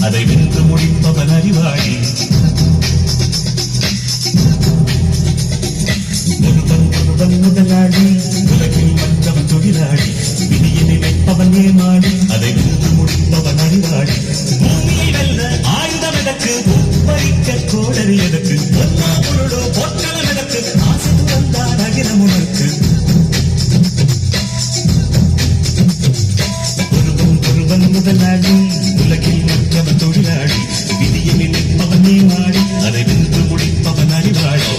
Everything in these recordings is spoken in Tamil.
அதை வென்று முடிப்பவன் அறிவாளி. ஒருவன் முதலாளி, உலகில் மற்றவன் தொழிலாளி. விதியை நினைப்பவன் ஏமாளி, அதை வென்று முடிப்பவன் அறிவாளி. பூமியை வெல்ல ஆயுதம் எதற்கு, உப்பரிக்க கோடரி எதற்கு, பொன்னா பொருளோ பொற்களம் எதற்கு, ஆசை துறந்தார் அகிலம் உனக்கு. ஒருவன் முதலாளி, உலகில் மற்றவன் தொழிலாளி. விதியை நினைப்பவன் ஏமாளி, அதை வென்று முடிப்பவன் அறிவாளி.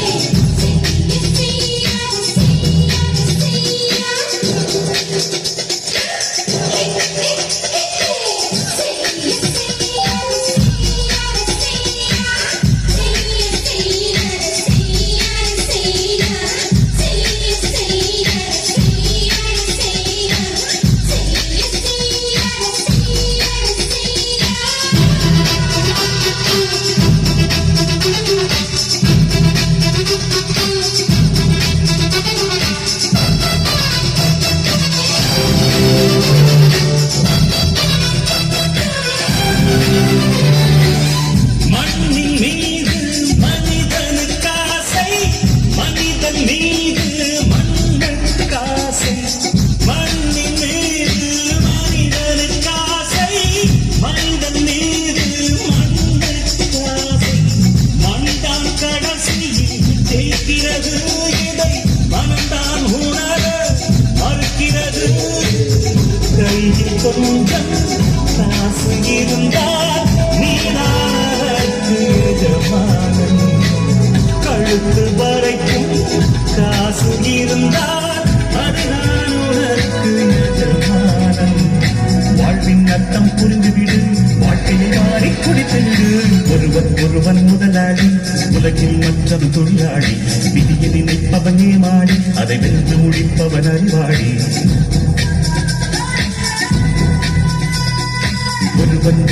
கொஞ்சம் காசு இருந்தால் நீனாக்கு எஜமானன். கழுத்து வரைக்கும் காசு இருந்தால் அது நான் உனக்கு எஜமானன். வாழ்வின் அர்த்தம் புரிந்துவிடு, வாழ்க்கையை மாறி குடித்துவிடு. ஒருவன் முதலாளி, உலகில் மற்றவன் தொழிலாளி. விதியை நினைப்பவன் ஏமாளி, அதை வென்று முடிப்பவன் அறிவாளி.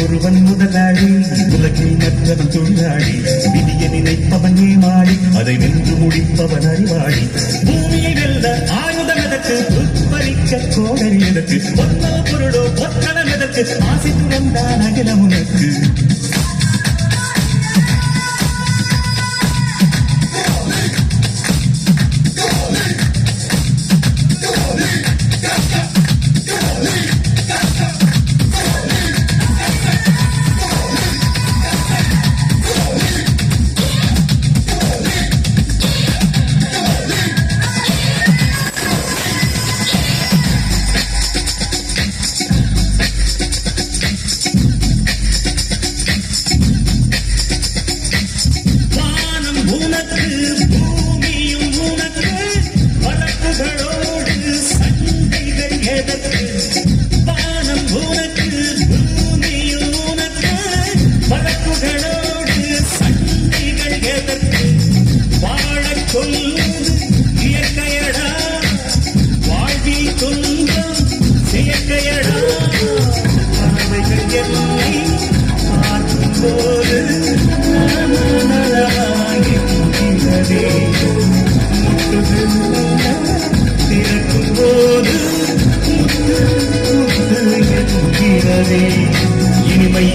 ஒருவன் முதலாளி, உலகில் மற்றவன் தொழிலாளி. விதியை நினைப்பவன் ஏமாளி, அதை வென்று முடிப்பவன் அறிவாளி. பூமியை வெல்ல ஆயுதம் எதற்கு, உட்பறிக்க கோடரி எதற்கு, பொன்னோ பொருளோ பொற்களம் எதற்கு, ஆசை துறந்தான் அகிலம் உனக்கு.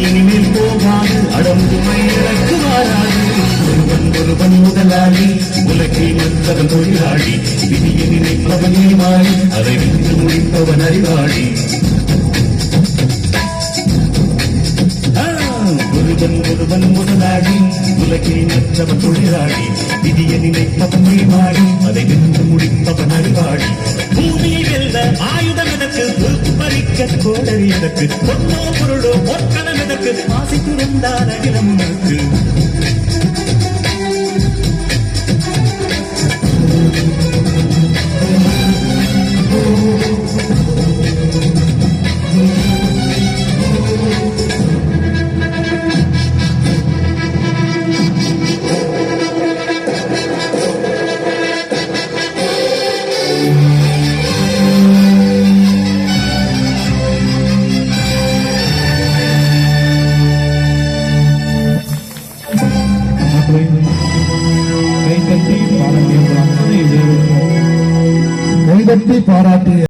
இனிமேல் போகாது, அடங்குமை எனக்கு வாராது. ஒருவன் முதலாளி, உலகில் மற்றவன் தொழிலாளி. விதியை நினைப்பவன் ஏமாளி, அதை வென்று முடிப்பவன் அறிவாளி. ஒருவன் முதலாளி, உலகில் மற்றவன் தொழிலாளி. விதியை நினைப்பவன் ஏமாளி, அதை வென்று முடிப்பவன் அறிவாளி. பூமியை வெல்ல ஆயுதம் எதற்கு, உட்பறிக்க கோடரி எதற்கு, பொன்னோ பொருளோ பொற்களம் எதற்கு, ஆசை துறந்தான் அகிலம் உனக்கு. கைதட்டி பாராட்டிய